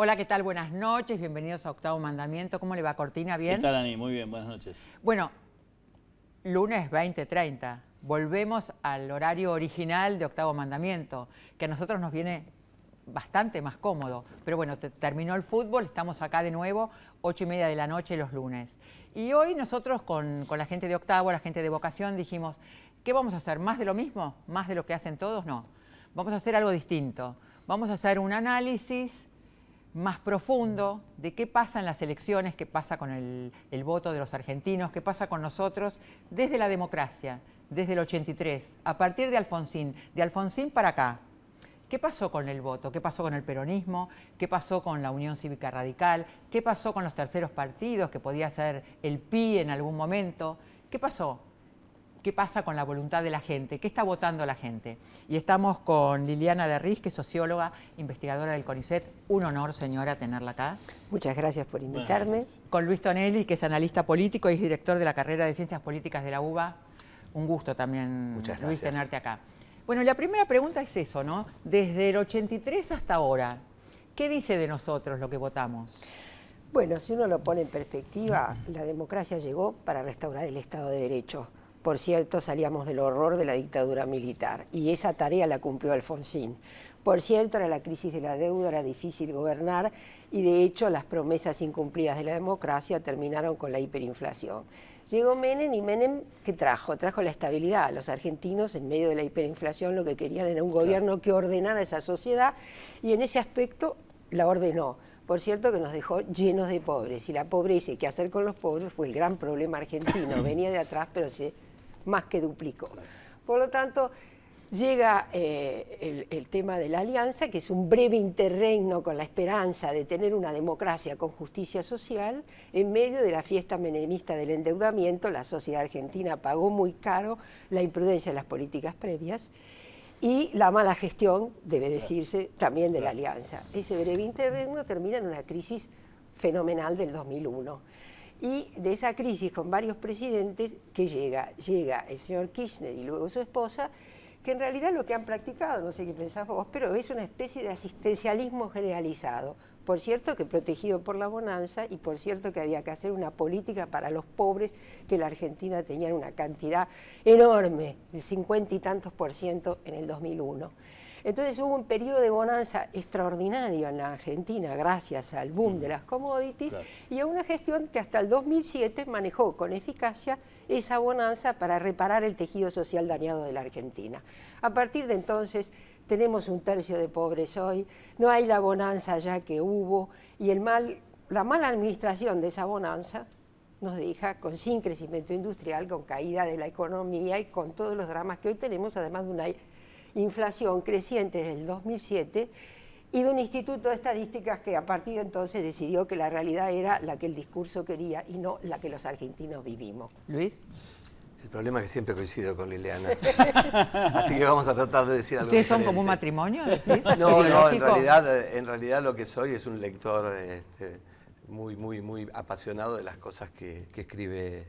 Hola, ¿qué tal? Buenas noches, bienvenidos a Octavo Mandamiento. ¿Cómo le va, Cortina? ¿Bien? ¿Qué tal, Ani? Muy bien, buenas noches. Bueno, lunes 20:30. Volvemos al horario original de Octavo Mandamiento, que a nosotros nos viene bastante más cómodo. Pero bueno, terminó el fútbol, estamos acá de nuevo, 8:30 de la noche los lunes. Y hoy nosotros con la gente de Octavo, la gente de Vocación, dijimos, ¿qué vamos a hacer? ¿Más de lo mismo? ¿Más de lo que hacen todos? No. Vamos a hacer algo distinto. Vamos a hacer un análisis más profundo de qué pasa en las elecciones, qué pasa con el voto de los argentinos, qué pasa con nosotros desde la democracia, desde el 83, a partir de Alfonsín para acá. ¿Qué pasó con el voto? ¿Qué pasó con el peronismo? ¿Qué pasó con la Unión Cívica Radical? ¿Qué pasó con los terceros partidos, que podía ser el PI en algún momento? ¿Qué pasó? ¿Qué pasa con la voluntad de la gente? ¿Qué está votando la gente? Y estamos con Liliana de Riz, que es socióloga, investigadora del CONICET. Un honor, señora, tenerla acá. Muchas gracias por invitarme. Con Luis Tonelli, que es analista político y es director de la carrera de Ciencias Políticas de la UBA. Un gusto también, Luis, tenerte acá. Bueno, la primera pregunta es eso, ¿no? Desde el 83 hasta ahora, ¿qué dice de nosotros lo que votamos? Bueno, si uno lo pone en perspectiva, la democracia llegó para restaurar el Estado de Derecho. Por cierto, salíamos del horror de la dictadura militar y esa tarea la cumplió Alfonsín. Por cierto, era la crisis de la deuda, era difícil gobernar y de hecho las promesas incumplidas de la democracia terminaron con la hiperinflación. Llegó Menem y Menem, ¿qué trajo? Trajo la estabilidad. Los argentinos, en medio de la hiperinflación, lo que querían era un gobierno que ordenara esa sociedad y en ese aspecto la ordenó. Por cierto que nos dejó llenos de pobres y la pobreza y qué hacer con los pobres fue el gran problema argentino. Venía de atrás, pero se más que duplicó. Por lo tanto, llega el tema de la alianza, que es un breve interregno con la esperanza de tener una democracia con justicia social. En medio de la fiesta menemista del endeudamiento, la sociedad argentina pagó muy caro la imprudencia de las políticas previas y la mala gestión, debe decirse, también de la alianza. Ese breve interregno termina en una crisis fenomenal del 2001. Y de esa crisis con varios presidentes que llega el señor Kirchner y luego su esposa, que en realidad lo que han practicado, no sé qué pensás vos, pero es una especie de asistencialismo generalizado. Por cierto que protegido por la bonanza y por cierto que había que hacer una política para los pobres, que la Argentina tenía una cantidad enorme, el 50 y tantos % en el 2001. Entonces hubo un periodo de bonanza extraordinario en la Argentina gracias al boom de las commodities y a una gestión que hasta el 2007 manejó con eficacia esa bonanza para reparar el tejido social dañado de la Argentina. A partir de entonces tenemos un tercio de pobres hoy, no hay la bonanza ya que hubo y la mala administración de esa bonanza nos deja sin crecimiento industrial, con caída de la economía y con todos los dramas que hoy tenemos, además de una inflación creciente desde el 2007 y de un instituto de estadísticas que a partir de entonces decidió que la realidad era la que el discurso quería y no la que los argentinos vivimos. Luis. El problema es que siempre coincido con Liliana. Así que vamos a tratar de decir algo ¿Ustedes diferente. son como un matrimonio, decís? No, en realidad lo que soy es un lector muy apasionado de las cosas que escribe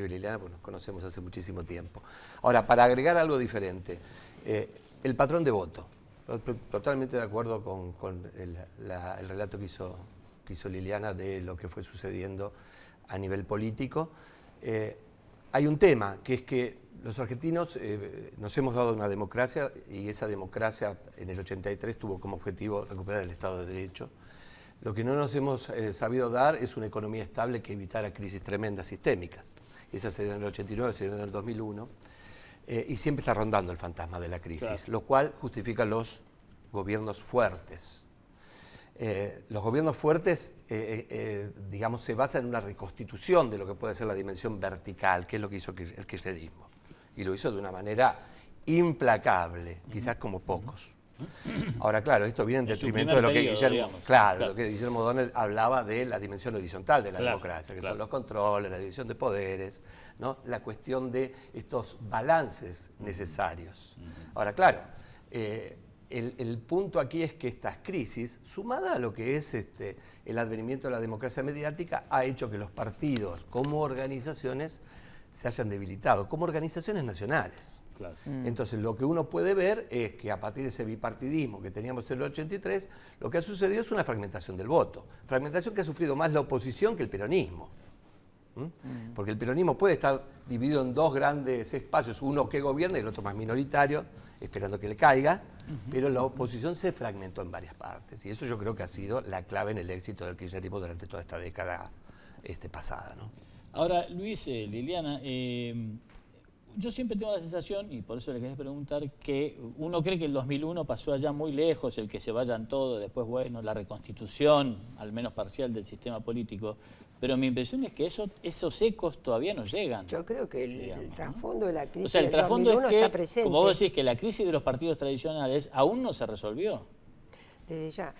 Liliana, porque nos conocemos hace muchísimo tiempo. Ahora, para agregar algo diferente, el patrón de voto. Totalmente de acuerdo con el relato que hizo Liliana de lo que fue sucediendo a nivel político. Hay un tema, que es que los argentinos nos hemos dado una democracia y esa democracia en el 83 tuvo como objetivo recuperar el Estado de Derecho. Lo que no nos hemos sabido dar es una economía estable que evitara crisis tremendas sistémicas. Esa se dio en el 89, se dio en el 2001. Y siempre está rondando el fantasma de la crisis, lo cual justifica los gobiernos fuertes. Los gobiernos fuertes, digamos, se basan en una reconstitución de lo que puede ser la dimensión vertical, que es lo que hizo el kirchnerismo. Y lo hizo de una manera implacable, quizás como pocos. Ahora, claro, esto viene en detrimento de lo que lo que Guillermo Donner hablaba de la dimensión horizontal de la democracia, que son los controles, la división de poderes, ¿no? La cuestión de estos balances necesarios. Ahora, claro, el punto aquí es que estas crisis, sumada a lo que es el advenimiento de la democracia mediática, ha hecho que los partidos como organizaciones se hayan debilitado, como organizaciones nacionales. Claro. Entonces, lo que uno puede ver es que a partir de ese bipartidismo que teníamos en el 83, lo que ha sucedido es una fragmentación del voto. Fragmentación que ha sufrido más la oposición que el peronismo. Porque el peronismo puede estar dividido en dos grandes espacios, uno que gobierna y el otro más minoritario, esperando que le caiga, pero la oposición se fragmentó en varias partes. Y eso yo creo que ha sido la clave en el éxito del kirchnerismo durante toda esta década pasada, ¿no? Ahora, Luis, Liliana, yo siempre tengo la sensación, y por eso le quería preguntar, que uno cree que el 2001 pasó allá muy lejos, el que se vayan todos, después, bueno, la reconstitución, al menos parcial, del sistema político, pero mi impresión es que esos ecos todavía no llegan. Yo creo que el trasfondo de la crisis o sea, el del trasfondo 2001 es está que, presente. como vos decís, que la crisis de los partidos tradicionales aún no se resolvió. Desde ya.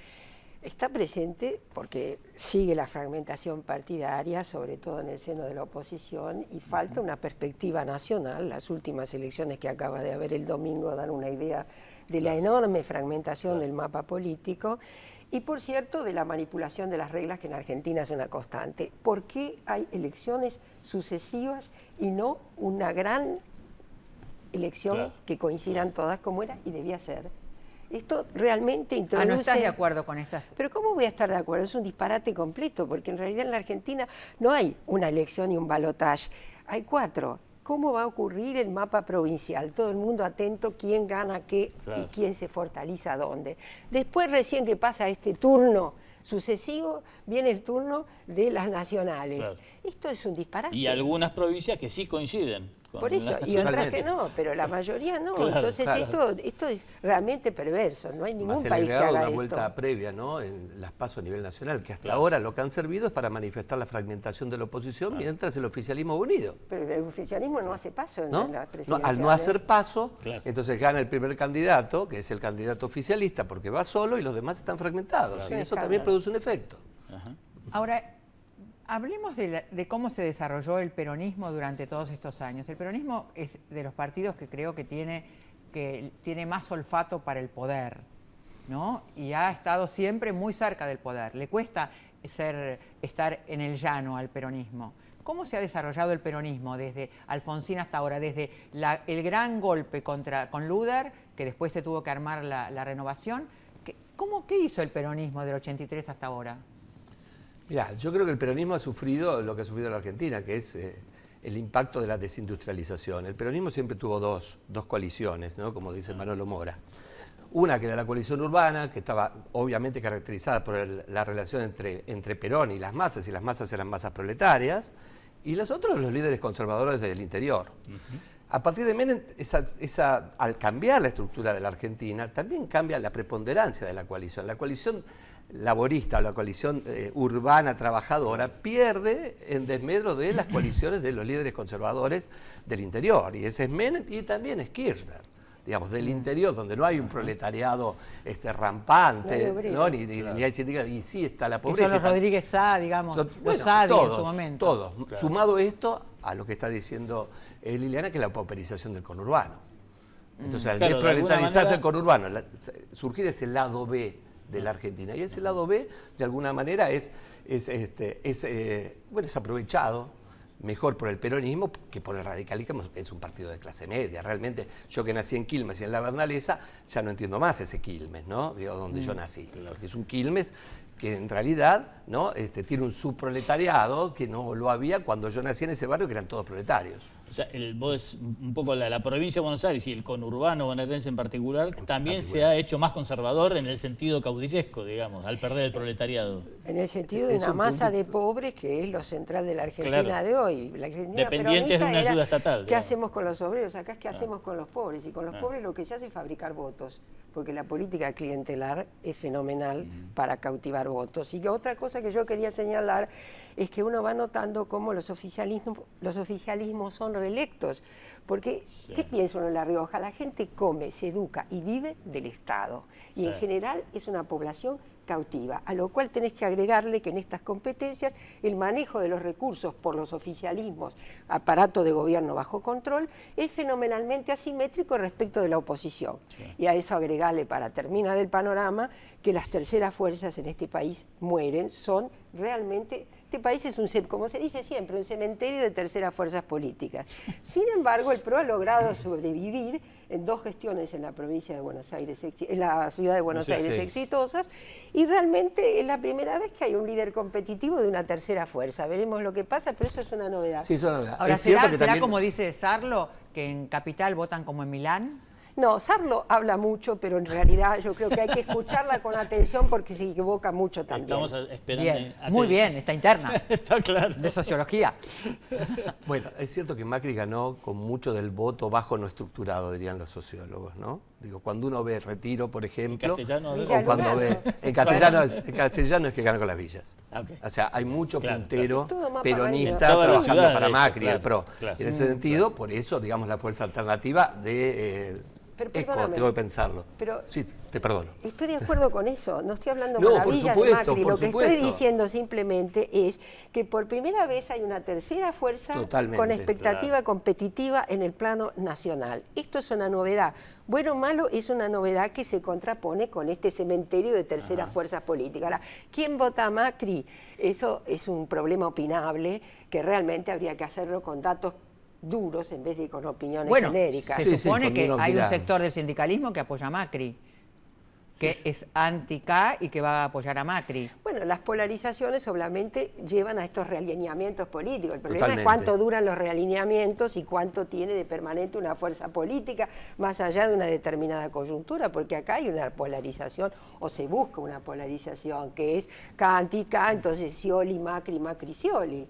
Está presente porque sigue la fragmentación partidaria, sobre todo en el seno de la oposición, y falta una perspectiva nacional. Las últimas elecciones que acaba de haber el domingo dan una idea de la enorme fragmentación del mapa político y, por cierto, de la manipulación de las reglas, que en Argentina es una constante. ¿Por qué hay elecciones sucesivas y no una gran elección que coincidan todas como era y debía ser? Esto realmente introduce... ¿No estás de acuerdo con estas? Pero ¿cómo voy a estar de acuerdo? Es un disparate completo, porque en realidad en la Argentina no hay una elección y un balotaje, hay 4. ¿Cómo va a ocurrir el mapa provincial? Todo el mundo atento, quién gana qué y quién se fortaleza dónde. Después, recién que pasa este turno sucesivo, viene el turno de las nacionales. Claro. Esto es un disparate. Y algunas provincias que sí coinciden. Por eso, y otras que no, pero la mayoría no. Claro, entonces esto es realmente perverso, no hay ningún país que haga una esto. Vuelta previa, ¿no?, en las PASO a nivel nacional, que hasta ahora lo que han servido es para manifestar la fragmentación de la oposición mientras el oficialismo va unido. Pero el oficialismo no hace paso en la presidencia. Al no hacer paso, entonces gana el primer candidato, que es el candidato oficialista, porque va solo y los demás están fragmentados. Y eso también produce un efecto. Ahora, hablemos de cómo se desarrolló el peronismo durante todos estos años. El peronismo es de los partidos que creo que tiene más olfato para el poder, ¿no? Y ha estado siempre muy cerca del poder. Le cuesta estar en el llano al peronismo. ¿Cómo se ha desarrollado el peronismo desde Alfonsín hasta ahora? Desde el gran golpe con Luder, que después se tuvo que armar la renovación. ¿Qué hizo el peronismo del 83 hasta ahora? Mirá, yo creo que el peronismo ha sufrido lo que ha sufrido la Argentina, que es el impacto de la desindustrialización. El peronismo siempre tuvo dos coaliciones, ¿no?, como dice Manolo Mora. Una que era la coalición urbana, que estaba obviamente caracterizada por la relación entre Perón y las masas eran masas proletarias, y los otros los líderes conservadores del interior. A partir de Menem, al cambiar la estructura de la Argentina, también cambia la preponderancia de la coalición. La coalición laborista o la coalición urbana trabajadora pierde en desmedro de las coaliciones de los líderes conservadores del interior, y ese es Menem y también es Kirchner, digamos, del interior, donde no hay un proletariado rampante, ¿no? ni hay sindicatos, y sí está la pobreza. Son los Rodríguez Sá, digamos, los Sadi en su momento. Todos, sumado esto a lo que está diciendo Liliana, que es la pauperización del conurbano. Entonces, al desproletarizarse el conurbano, surgir ese lado B de la Argentina. Y ese lado B, de alguna manera, es aprovechado mejor por el peronismo que por el radicalismo, que es un partido de clase media. Realmente, yo que nací en Quilmes y en la Bernalesa, ya no entiendo más ese Quilmes, ¿no?, de donde yo nací. Porque es un Quilmes que en realidad, ¿no?, tiene un subproletariado que no lo había cuando yo nací en ese barrio, que eran todos proletarios. O sea, vos un poco la provincia de Buenos Aires y el conurbano bonaerense en particular también se ha hecho más conservador en el sentido caudillesco, digamos, al perder el proletariado. En el sentido de una masa de pobres que es lo central de la Argentina de hoy. La Argentina dependientes de una ayuda estatal. ¿Qué hacemos con los obreros? Acá es qué hacemos con los pobres. Y con los pobres lo que se hace es fabricar votos, porque la política clientelar es fenomenal para cautivar votos. Y otra cosa que yo quería señalar es que uno va notando cómo los oficialismos son reelectos, porque ¿qué piensa uno en La Rioja? La gente come, se educa y vive del Estado, y en general es una población cautiva, a lo cual tenés que agregarle que en estas competencias el manejo de los recursos por los oficialismos, aparato de gobierno bajo control, es fenomenalmente asimétrico respecto de la oposición. Y a eso agregarle, para terminar el panorama, que las terceras fuerzas en este país mueren, son realmente, este país es como se dice siempre, un cementerio de terceras fuerzas políticas. Sin embargo, el PRO ha logrado sobrevivir en 2 gestiones en la provincia de Buenos Aires, en la ciudad de Buenos Aires exitosas, y realmente es la primera vez que hay un líder competitivo de una tercera fuerza. Veremos lo que pasa, pero eso es una novedad. Sí, es una novedad. Ahora, Es cierto que ¿será también... como dice Sarlo, que en Capital votan como en Milán? No, Sarlo habla mucho, pero en realidad yo creo que hay que escucharla con atención porque se equivoca mucho también. Estamos esperando. Bien, muy bien, está interna, Está claro. de sociología. Bueno, es cierto que Macri ganó con mucho del voto bajo no estructurado, dirían los sociólogos, ¿no? Digo, cuando uno ve Retiro, por ejemplo, En castellano, a ver. Villa o cuando Lugano. ve... En castellano es que gana con las villas. Ah, ok. O sea, hay mucho Claro, puntero claro. Todo más peronista para Toda la trabajando ciudad, para de hecho, Macri, claro, el PRO. claro. Y en ese sentido, por eso, digamos, la fuerza alternativa de... Pero Eco, perdóname, tengo que pensarlo. pero- Sí, te perdono. Estoy de acuerdo con eso, no estoy hablando No, por maravillas supuesto, de Macri, por lo que supuesto. estoy diciendo simplemente es que por primera vez hay una tercera fuerza Totalmente, con expectativa competitiva en el plano nacional. Esto es una novedad. Bueno o malo es una novedad que se contrapone con este cementerio de terceras fuerzas políticas. Ahora, ¿quién vota a Macri? Eso es un problema opinable que realmente habría que hacerlo con datos duros en vez de con opiniones Bueno, genéricas. se Sí, supone con que unos hay un mirados. sector del sindicalismo que apoya a Macri, que es anti-K y que va a apoyar a Macri. Bueno, las polarizaciones obviamente llevan a estos realineamientos políticos. El problema Totalmente. es cuánto duran los realineamientos y cuánto tiene de permanente una fuerza política, más allá de una determinada coyuntura, porque acá hay una polarización, o se busca una polarización, que es K anti-K, entonces Scioli, Macri, Macri, Scioli.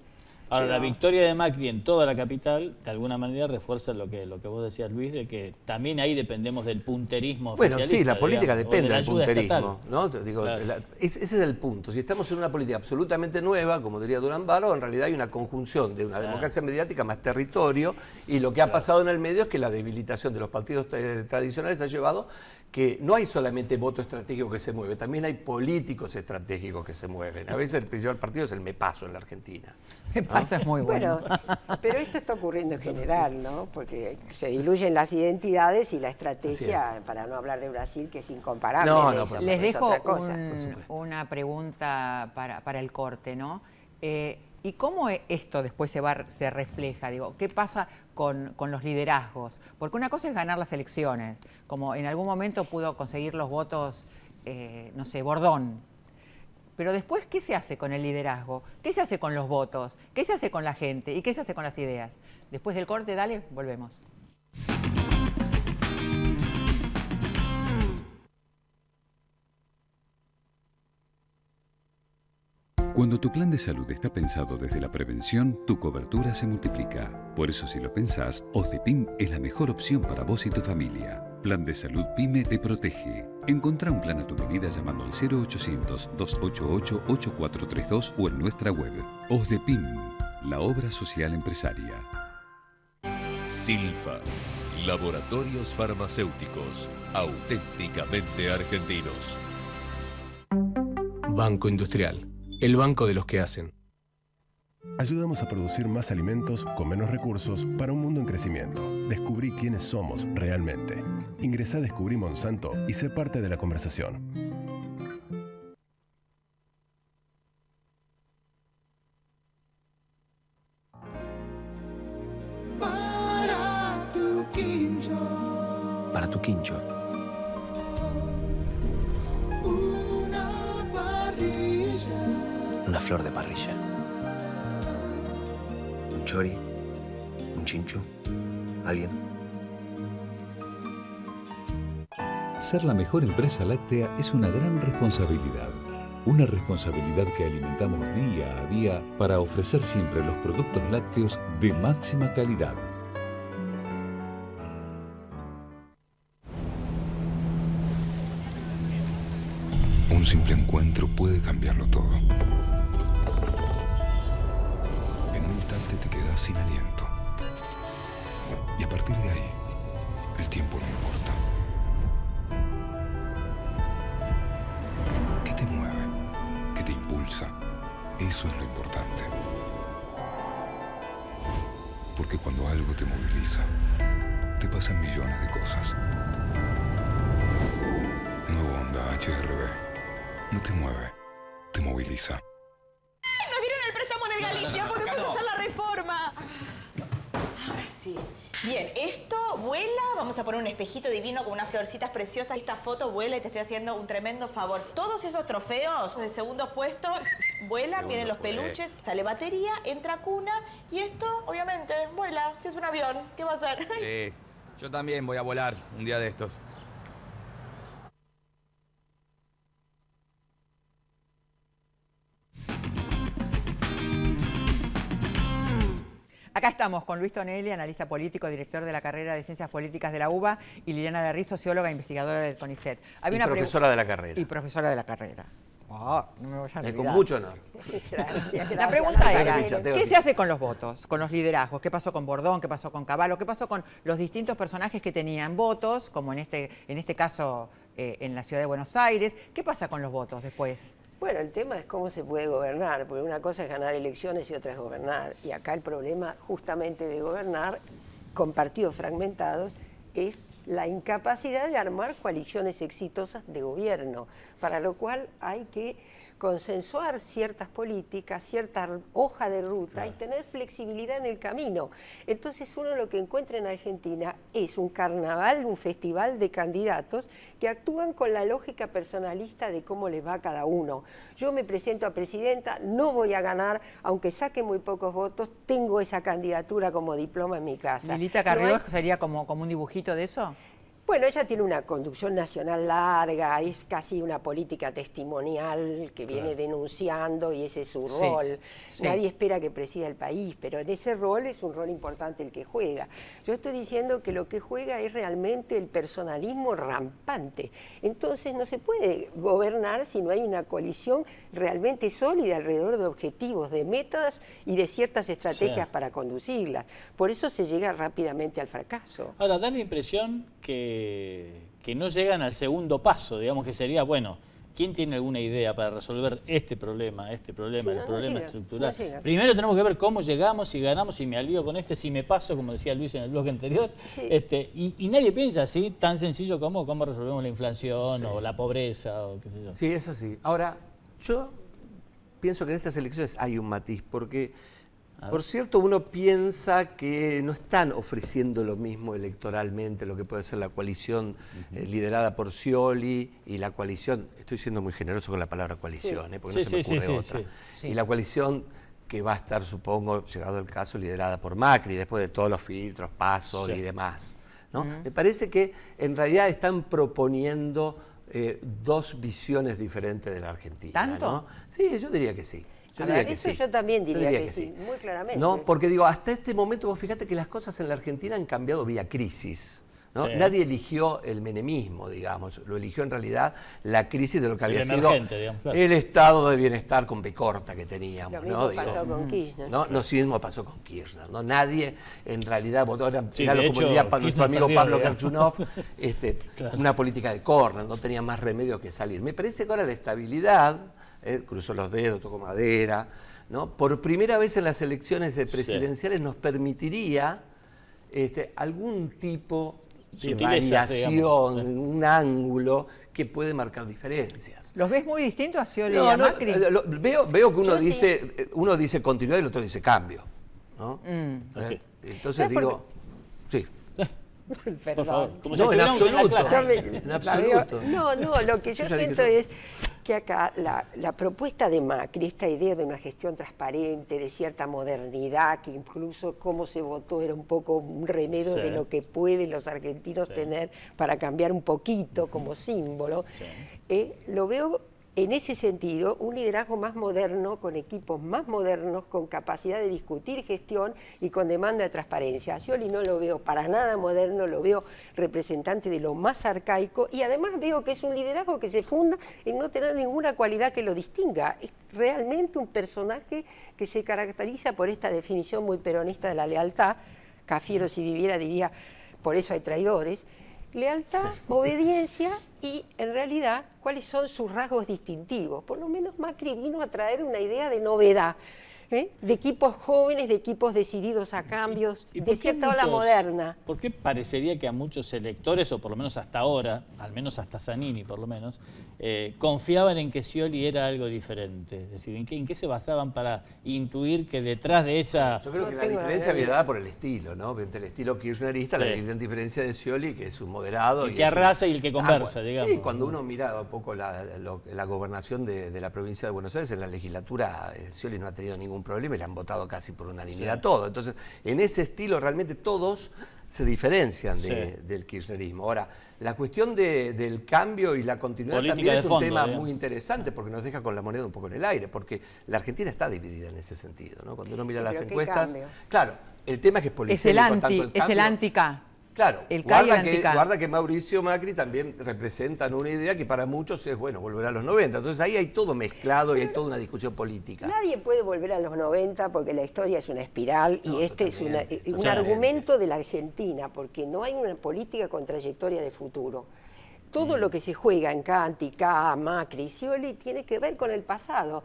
Ahora, la Pero- victoria de Macri en toda la capital, de alguna manera refuerza lo que vos decías, Luis, de que también ahí dependemos del punterismo Bueno, sí, oficialista, la política digamos, o de depende la del ayuda punterismo, estatal. ¿no? Te digo, Claro. ese es el punto. Si estamos en una política absolutamente nueva, como diría Durán Baró, en realidad hay una conjunción de una democracia mediática más territorio, y lo que ha pasado en el medio es que la debilitación de los partidos tradicionales ha llevado que no hay solamente voto estratégico que se mueve, también hay políticos estratégicos que se mueven. A veces el principal partido es el MEPASO en la Argentina. Me pasa, es muy bueno. Bueno, pero esto está ocurriendo en general, ¿no? Porque se diluyen las identidades y la estrategia, para no hablar de Brasil, que es incomparable. No, en no, eso, por Les es dejo otra cosa. una pregunta para el corte, ¿no? ¿Y cómo esto después se refleja? Digo, ¿qué pasa con los liderazgos? Porque una cosa es ganar las elecciones, como en algún momento pudo conseguir los votos, no sé, Bordón. Pero después, ¿qué se hace con el liderazgo? ¿Qué se hace con los votos? ¿Qué se hace con la gente? ¿Y qué se hace con las ideas? Después del corte, dale, volvemos. Cuando tu plan de salud está pensado desde la prevención, tu cobertura se multiplica. Por eso, si lo pensás, OSDEPIM es la mejor opción para vos y tu familia. Plan de Salud PYME te protege. Encontrá un plan a tu medida llamando al 0800-288-8432 o en nuestra web. OSDEPIM, la obra social empresaria. Silfa, laboratorios farmacéuticos, auténticamente argentinos. Banco Industrial, el banco de los que hacen. Ayudamos a producir más alimentos con menos recursos para un mundo en crecimiento. Descubrí quiénes somos realmente. Ingresá a Descubrí Monsanto y sé parte de la conversación. Para tu quincho. Una flor de parrilla. Un chori. Un chinchu. ¿Alguien? Ser la mejor empresa láctea es una gran responsabilidad. Una responsabilidad que alimentamos día a día para ofrecer siempre los productos lácteos de máxima calidad. Un simple encuentro puede cambiarlo todo. En un instante te quedas sin aliento. Y a partir de ahí, el tiempo no importa. ¿Qué te mueve? ¿Qué te impulsa? Eso es lo importante. Porque cuando algo te moviliza, te pasan millones de cosas. Nuevo Honda HR-V. No te mueve, te moviliza. Sí. Bien, esto vuela, vamos a poner un espejito divino con unas florcitas preciosas. Esta foto vuela y te estoy haciendo un tremendo favor. Todos esos trofeos de segundo puesto vuelan, vienen los peluches, sale batería, entra cuna y esto, obviamente, vuela. Si es un avión, ¿qué va a hacer? Sí, yo también voy a volar un día de estos. Acá estamos con Luis Tonelli, analista político, director de la carrera de Ciencias Políticas de la UBA, y Liliana de Riz, socióloga e investigadora del CONICET. Y profesora de la carrera. Y profesora de la carrera. Oh, no me vayan a olvidar. Con mucho honor. Gracias. La pregunta era, ¿qué se hace con los votos, con los liderazgos? ¿Qué pasó con Bordón? ¿Qué pasó con Cavallo? ¿Qué pasó con los distintos personajes que tenían votos, como en este caso en la ciudad de Buenos Aires? ¿Qué pasa con los votos después? Bueno, el tema es cómo se puede gobernar, porque una cosa es ganar elecciones y otra es gobernar. Y acá el problema justamente de gobernar con partidos fragmentados es la incapacidad de armar coaliciones exitosas de gobierno, para lo cual hay que consensuar ciertas políticas, cierta hoja de ruta y tener flexibilidad en el camino. Entonces uno lo que encuentra en Argentina es un carnaval, un festival de candidatos que actúan con la lógica personalista de cómo les va a cada uno. Yo me presento a presidenta, no voy a ganar, aunque saque muy pocos votos, tengo esa candidatura como diploma en mi casa. ¿Milita Carrió sería como un dibujito de eso? Bueno, ella tiene una conducción nacional larga, es casi una política testimonial que viene denunciando y ese es su rol. Sí. Nadie espera que presida el país, pero en ese rol es un rol importante el que juega. Yo estoy diciendo que lo que juega es realmente el personalismo rampante. Entonces no se puede gobernar si no hay una coalición realmente sólida alrededor de objetivos, de metas y de ciertas estrategias para conducirlas. Por eso se llega rápidamente al fracaso. Ahora, da la impresión que no llegan al segundo paso, digamos que sería, bueno, ¿quién tiene alguna idea para resolver este problema, el problema estructural? Primero tenemos que ver cómo llegamos, si ganamos, si me alío con si me paso, como decía Luis en el bloque anterior, y nadie piensa así, tan sencillo como cómo resolvemos la inflación o la pobreza o qué sé yo. Sí, eso sí. Ahora, yo pienso que en estas elecciones hay un matiz, porque por cierto, uno piensa que no están ofreciendo lo mismo electoralmente, lo que puede ser la coalición liderada por Scioli y la coalición, estoy siendo muy generoso con la palabra coalición, porque no se me ocurre otra, y la coalición que va a estar, supongo, llegado el caso, liderada por Macri, después de todos los filtros, pasos y demás, ¿no? Me parece que en realidad están proponiendo dos visiones diferentes de la Argentina. ¿Tanto? ¿No? Sí, yo diría que sí. Yo también diría que sí, muy claramente. No, porque digo, hasta este momento vos fíjate que las cosas en la Argentina han cambiado vía crisis. ¿No? Sí. Nadie eligió el menemismo, digamos, lo eligió en realidad la crisis de lo que había sido el estado de bienestar con B corta que teníamos. Lo mismo pasó con Kirchner. No, sí mismo pasó con Kirchner. ¿No? Nadie en realidad votó, como hecho, diría nuestro amigo Pablo Kirchner Kerchunov, una política de corner, no tenía más remedio que salir. Me parece que ahora la estabilidad, cruzó los dedos, tocó madera, ¿no? Por primera vez en las elecciones presidenciales nos permitiría algún tipo de variación, un ángulo que puede marcar diferencias. ¿Los ves muy distintos a Scioli y a Macri? Veo que uno dice continuidad y el otro dice cambio, ¿no? Entonces digo, sí. Perdón. No, en absoluto. No, lo que yo siento es que acá la propuesta de Macri, esta idea de una gestión transparente, de cierta modernidad, que incluso cómo se votó era un poco un remedio de lo que pueden los argentinos tener para cambiar un poquito como símbolo, lo veo en ese sentido un liderazgo más moderno, con equipos más modernos, con capacidad de discutir gestión y con demanda de transparencia. A Scioli no lo veo para nada moderno, lo veo representante de lo más arcaico y además veo que es un liderazgo que se funda en no tener ninguna cualidad que lo distinga. Es realmente un personaje que se caracteriza por esta definición muy peronista de la lealtad. Cafiero, si viviera, diría, por eso hay traidores. Lealtad, obediencia y, en realidad, cuáles son sus rasgos distintivos. Por lo menos Macri vino a traer una idea de novedad. de equipos jóvenes, de equipos decididos a cambios, de cierta ola moderna. ¿Por qué parecería que a muchos electores, o por lo menos hasta ahora, al menos hasta Zanini por lo menos, confiaban en que Scioli era algo diferente? Es decir, ¿en qué se basaban para intuir que detrás de esa... Yo creo que la diferencia viene dada por el estilo, ¿no? Entre el estilo kirchnerista, la diferencia de Scioli, que es un moderado. El que arrasa y el que conversa, digamos. Sí, cuando uno mira un poco la gobernación de la provincia de Buenos Aires, en la legislatura, Scioli no ha tenido ningún problema y le han votado casi por unanimidad todo. Entonces, en ese estilo realmente todos se diferencian del kirchnerismo. Ahora, la cuestión del cambio y la continuidad política también es un tema muy interesante porque nos deja con la moneda un poco en el aire, porque la Argentina está dividida en ese sentido, ¿no? Cuando uno mira las encuestas, claro, el tema es que es policémico, es el anti-K. Claro, el guarda que Mauricio Macri también representan una idea que para muchos es, bueno, volver a los 90. Entonces ahí hay todo mezclado y hay toda una discusión política. Nadie puede volver a los 90 porque la historia es una espiral y este es un argumento de la Argentina, porque no hay una política con trayectoria de futuro. Todo lo que se juega en K, Macri, Scioli tiene que ver con el pasado,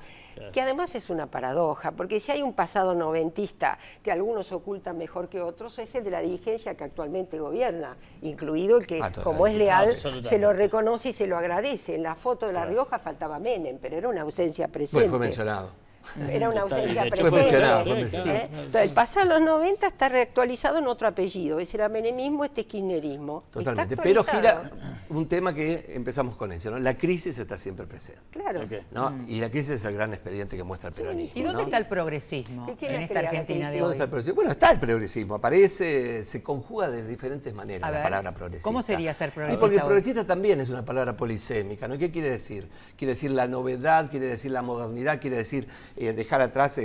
que además es una paradoja, porque si hay un pasado noventista que algunos ocultan mejor que otros, es el de la dirigencia que actualmente gobierna, incluido el que, como es leal, se lo reconoce y se lo agradece. En la foto de La Rioja faltaba Menem, pero era una ausencia presente. Pues fue mencionado. Era una ausencia presente. Entonces, el pasado de los 90 está reactualizado en otro apellido. Ese era menemismo, este es kirchnerismo. Totalmente. Pero gira un tema que empezamos con eso, ¿no? La crisis está siempre presente. Claro. ¿No? Y la crisis es el gran expediente que muestra el peronismo. ¿Y dónde está el progresismo en esta Argentina de hoy? Bueno, está el progresismo. Aparece, se conjuga de diferentes maneras la palabra progresista. ¿Cómo sería ser progresista? Y porque el progresista también es una palabra polisémica, ¿no? ¿Qué quiere decir? Quiere decir la novedad, quiere decir la modernidad, quiere decir dejar atrás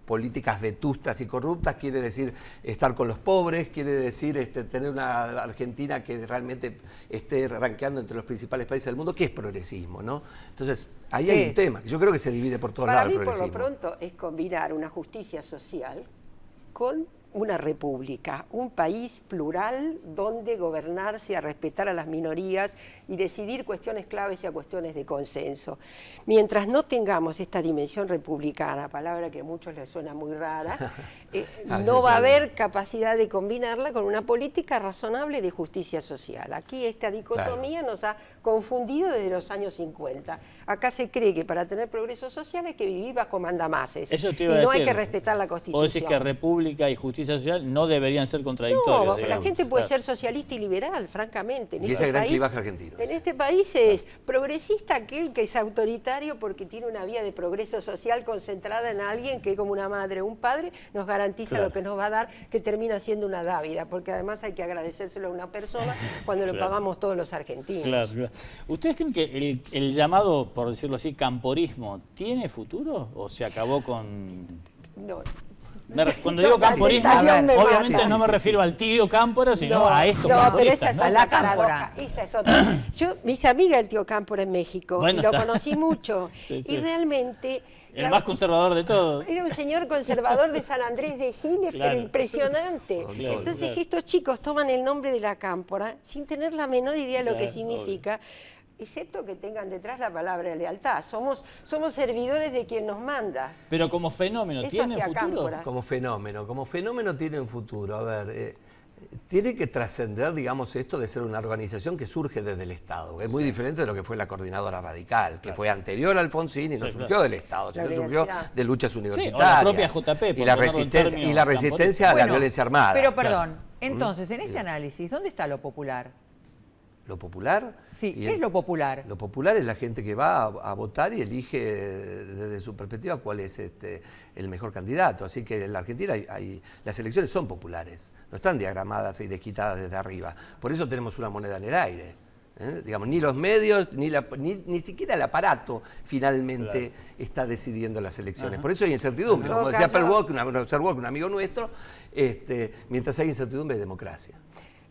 políticas vetustas y corruptas, quiere decir estar con los pobres, quiere decir tener una Argentina que realmente esté rankeando entre los principales países del mundo, que es progresismo, ¿no? Entonces, ahí hay un tema, que yo creo que se divide por todos lados el progresismo. Para mí, por lo pronto, es combinar una justicia social con una república, un país plural donde gobernarse a respetar a las minorías y decidir cuestiones claves y a cuestiones de consenso. Mientras no tengamos esta dimensión republicana, palabra que a muchos les suena muy rara, no va a haber capacidad de combinarla con una política razonable de justicia social. Aquí esta dicotomía nos ha confundido desde los años 50. Acá se cree que para tener progreso social hay que vivir bajo mandamases y no hay que respetar la Constitución. ¿Vos decís que república y justicia social no deberían ser contradictorios? No, la gente puede ser socialista y liberal, francamente. Y ese gran clivaje argentino. En este país es progresista aquel que es autoritario porque tiene una vía de progreso social concentrada en alguien que, como una madre o un padre, nos garantiza lo que nos va a dar, que termina siendo una dávida, porque además hay que agradecérselo a una persona cuando lo pagamos todos los argentinos. Claro. ¿Ustedes creen que el llamado, por decirlo así, camporismo, tiene futuro o se acabó con...? No. Cuando digo camporismo, obviamente no me refiero al tío Cámpora, sino a esto. No, pero esa es la Cámpora. Esa es otra. Yo me hice amiga del tío Cámpora en México y lo conocí mucho. Y realmente... El más conservador de todos. Era un señor conservador de San Andrés de Giles, pero impresionante. Entonces que estos chicos toman el nombre de la Cámpora sin tener la menor idea de lo que significa. Excepto que tengan detrás la palabra lealtad. Somos servidores de quien nos manda. Pero como fenómeno, ¿tiene futuro? Cámpora. Como fenómeno tiene un futuro. A ver, tiene que trascender, digamos, esto de ser una organización que surge desde el Estado. Es muy diferente de lo que fue la Coordinadora Radical, que fue anterior a Alfonsín y no surgió del Estado, sino surgió de luchas universitarias. O la propia JP, y la resistencia a la violencia armada. Pero perdón, entonces, en este análisis, ¿dónde está lo popular? ¿Lo popular? Sí, ¿qué es lo popular? Lo popular es la gente que va a votar y elige desde su perspectiva cuál es el mejor candidato. Así que en la Argentina las elecciones son populares, no están diagramadas y desquitadas desde arriba. Por eso tenemos una moneda en el aire. Digamos, ni los medios, ni siquiera el aparato finalmente está decidiendo las elecciones. Por eso hay incertidumbre. Como decía Per Walk, un amigo nuestro, mientras hay incertidumbre hay democracia.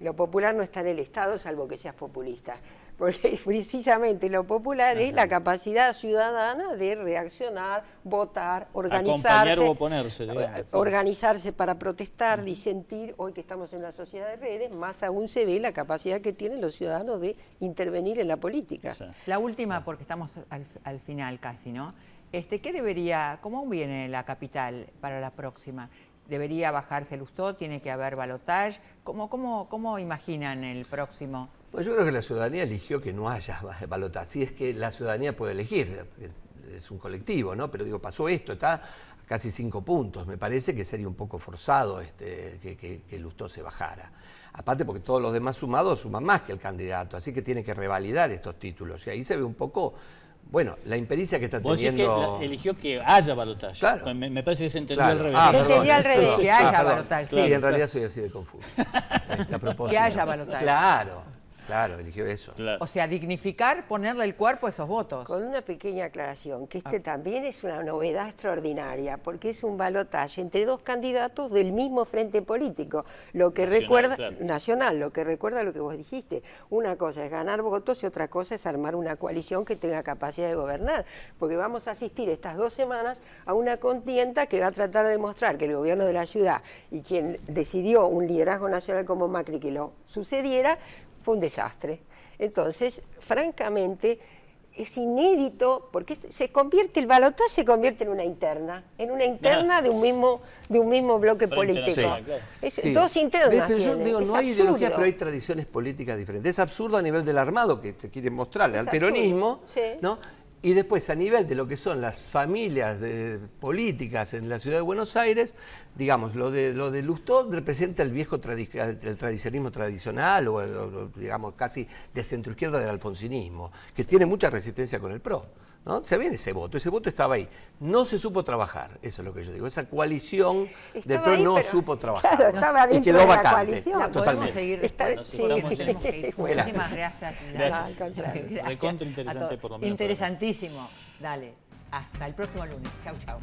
Lo popular no está en el Estado, salvo que seas populista. Porque precisamente lo popular es la capacidad ciudadana de reaccionar, votar, organizarse. Acompañar o oponerse, digamos. Organizarse para protestar, disentir. Hoy que estamos en una sociedad de redes, más aún se ve la capacidad que tienen los ciudadanos de intervenir en la política. La última, porque estamos al final casi, ¿no? ¿Cómo viene la capital para la próxima? ¿Debería bajarse Lustó? ¿Tiene que haber balotaje? ¿Cómo imaginan el próximo? Pues yo creo que la ciudadanía eligió que no haya balotaje. Si es que la ciudadanía puede elegir, es un colectivo, ¿no? Pero digo, pasó esto, está a casi 5 puntos. Me parece que sería un poco forzado que Lustó se bajara. Aparte porque todos los demás sumados suman más que el candidato, así que tiene que revalidar estos títulos. Y ahí se ve un poco... Bueno, la impericia que está teniendo... Vos decís que eligió que haya balotaje. Claro. Me parece que se entendió Claro. al revés. Se entendió al revés. Que haya balotaje, sí. Sí, en realidad soy así de confuso. A propósito. Que haya balotaje. Claro, eligió eso. Claro. O sea, dignificar, ponerle el cuerpo a esos votos. Con una pequeña aclaración, que también es una novedad extraordinaria, porque es un balotaje entre 2 candidatos del mismo frente político, lo que recuerda, claro. nacional, lo que recuerda lo que vos dijiste. Una cosa es ganar votos y otra cosa es armar una coalición que tenga capacidad de gobernar, porque vamos a asistir estas 2 semanas a una contienda que va a tratar de demostrar que el gobierno de la ciudad y quien decidió un liderazgo nacional como Macri que lo sucediera, fue un desastre. Entonces, francamente, es inédito, porque el balotaje se convierte en una interna de un mismo bloque Frente político. nacional, claro. Sí. 2 internas Pero yo tiene. digo, Es no hay absurdo. ideologías, pero hay tradiciones políticas diferentes. Es absurdo a nivel del armado que se quiere mostrarle Es al absurdo, peronismo, sí. ¿no? Y después, a nivel de lo que son las familias políticas en la ciudad de Buenos Aires, digamos, lo de Lustó representa el viejo el tradicionalismo tradicional o, digamos, casi de centroizquierda del alfonsinismo, que tiene mucha resistencia con el PRO. ¿No? Se ve ese voto estaba ahí. No se supo trabajar, eso es lo que yo digo. Esa coalición del PRO no supo trabajar. Claro, estaba y dentro quedó de la vacante. coalición. La podemos Totalmente. seguir Está- después, sí. porque tenemos que ir. Bueno. Muchísimas gracias. Gracias. Gracias. Recontra a interesante todos. por lo menos. Interesantísimo. Dale, hasta el próximo lunes. Chau, chau.